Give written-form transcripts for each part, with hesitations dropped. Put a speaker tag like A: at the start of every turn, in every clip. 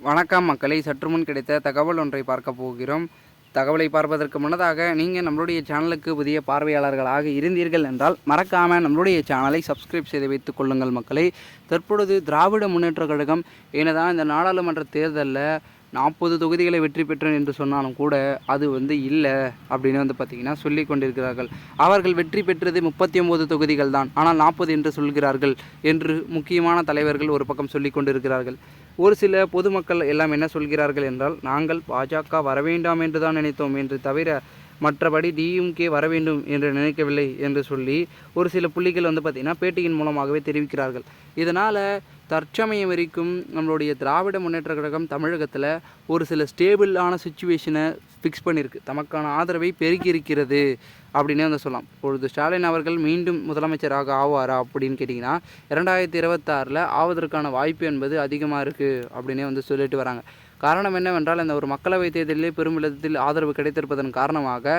A: வணக்கம் மக்களை, சற்று முன் கிடைத்த தகவல் ஒன்றை பார்க்க போகிறோம். தகவலை பார்ப்பதற்கு முன்னதாக நீங்கள் நம்மளுடைய சேனலுக்கு புதிய பார்வையாளர்களாக இருந்தீர்கள் என்றால் மறக்காமல் நம்மளுடைய சேனலை சப்ஸ்கிரைப் செய்து வைத்துக் கொள்ளுங்கள் மக்களை. தற்பொழுது திராவிட முன்னேற்ற கழகம் என்னதான் இந்த நாடாளுமன்ற தேர்தலில் 40 தொகுதிகளை வெற்றி பெற்றேன் என்று சொன்னாலும் கூட அது இல்லை அப்படின்னு பார்த்திங்கன்னா சொல்லி கொண்டிருக்கிறார்கள். அவர்கள் வெற்றி பெற்றது 39 தொகுதிகள் தான், ஆனால் 40 என்று சொல்கிறார்கள் என்று முக்கியமான தலைவர்கள் ஒரு பக்கம் சொல்லி கொண்டிருக்கிறார்கள். ஒரு சில பொதுமக்கள் எல்லாம் என்ன சொல்கிறார்கள் என்றால், நாங்கள் பாஜக வர வேண்டாம் என்று தான் நினைத்தோம் என்று தவிர மற்றபடி டிஎம்கே வர வேண்டும் என்று நினைக்கவில்லை என்று சொல்லி ஒரு சில புள்ளிகள் பார்த்திங்கன்னா பேட்டியின் மூலமாகவே தெரிவிக்கிறார்கள். இதனால் தற்சமயம் வரைக்கும் நம்மளுடைய திராவிட முன்னேற்ற கழகம் தமிழகத்தில் ஒரு சில ஸ்டேபிளான சுச்சுவேஷனை ஃபிக்ஸ் பண்ணியிருக்கு, தமக்கான ஆதரவை பெருக்கி இருக்கிறது அப்படின்னே சொல்லலாம். இப்பொழுது ஸ்டாலின் அவர்கள் மீண்டும் முதலமைச்சராக ஆவாரா அப்படின்னு கேட்டிங்கன்னா 2026 ஆவதற்கான வாய்ப்பு என்பது அதிகமாக இருக்குது அப்படின்னே சொல்லிட்டு வராங்க. காரணம் என்னவென்றால், இந்த ஒரு மக்களவை தேர்தலிலே பெருமிதத்தில் ஆதரவு கிடைத்திருப்பதன் காரணமாக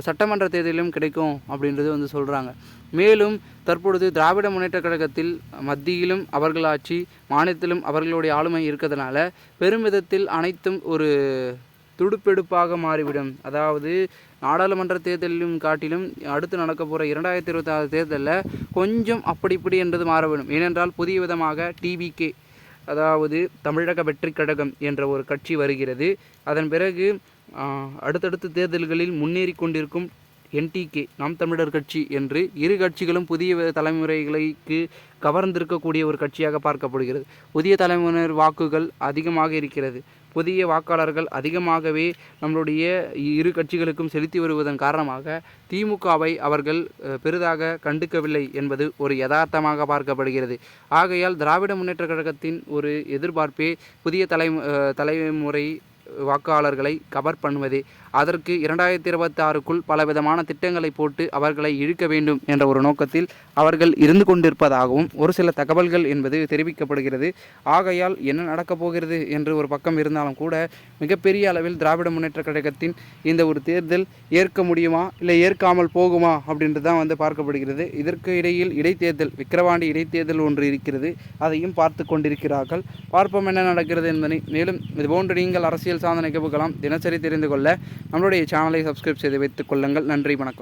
A: சட்டமன்ற தேர்தலிலும் கிடைக்கும் அப்படின்றது சொல்கிறாங்க. மேலும் தற்பொழுது திராவிட முன்னேற்ற கழகத்தில் மத்தியிலும் அவர்கள் ஆட்சி, மாநிலத்திலும் அவர்களுடைய ஆளுமை இருக்கிறதுனால பெருமிதத்தில் அனைத்தும் ஒரு துடுப்பெடுப்பாக மாறிவிடும். அதாவது நாடாளுமன்ற தேர்தலிலும் காட்டிலும் அடுத்து நடக்க போகிற 2026 தேர்தலில் கொஞ்சம் அப்படி இப்படி என்றது மாறவிடும். ஏனென்றால் புதிய விதமாக டிவிகே, அதாவது தமிழக வெற்றி கழகம் என்ற ஒரு கட்சி வருகிறது. அதன் பிறகு அடுத்தடுத்த தேர்தல்களில் முன்னேறி கொண்டிருக்கும் என்டிகே, நாம் தமிழர் கட்சி என்று இரு கட்சிகளும் புதிய தலைமுறைகளுக்கு கவர்ந்திருக்கக்கூடிய ஒரு கட்சியாக பார்க்கப்படுகிறது. புதிய தலைமுறையினர் வாக்குகள் அதிகமாக இருக்கிறது. புதிய வாக்காளர்கள் அதிகமாகவே நம்மளுடைய இரு கட்சிகளுக்கும் செலுத்தி வருவதன் காரணமாக திமுகவை அவர்கள் பெரிதாக கண்டுக்கவில்லை என்பது ஒரு யதார்த்தமாக பார்க்கப்படுகிறது. ஆகையால் திராவிட முன்னேற்ற கழகத்தின் ஒரு எதிர்பார்ப்பே புதிய தலைமுறை வாக்காளர்களை கவர் பண்ணுவதே. அதற்கு 2026க்குள் பலவிதமான திட்டங்களை போட்டு அவர்களை இழுக்க வேண்டும் என்ற ஒரு நோக்கத்தில் அவர்கள் இருந்து கொண்டிருப்பதாகவும் ஒரு சில தகவல்கள் என்பது தெரிவிக்கப்படுகிறது. ஆகையால் என்ன நடக்கப் போகிறது என்று ஒரு பக்கம் இருந்தாலும் கூட மிகப்பெரிய அளவில் திராவிட முன்னேற்ற கழகத்தின் இந்த ஒரு தேர்தல் ஏற்க முடியுமா இல்லை ஏற்காமல் போகுமா அப்படின்றது தான் பார்க்கப்படுகிறது. இதற்கு இடையில் இடைத்தேர்தல், விக்கிரவாண்டி இடைத்தேர்தல் ஒன்று இருக்கிறது, அதையும் பார்த்து கொண்டிருக்கிறார்கள். பார்ப்போம் என்ன நடக்கிறது என்பதை. மேலும் இதுபோன்று நீங்கள் அரசியல் சாதனை நிகழ்வுகளாம் தினசரி தெரிந்து கொள்ள நம்மளுடைய சேனலை சப்ஸ்கிரைப் செய்து வைத்துக் கொள்ளுங்கள். நன்றி, வணக்கம்.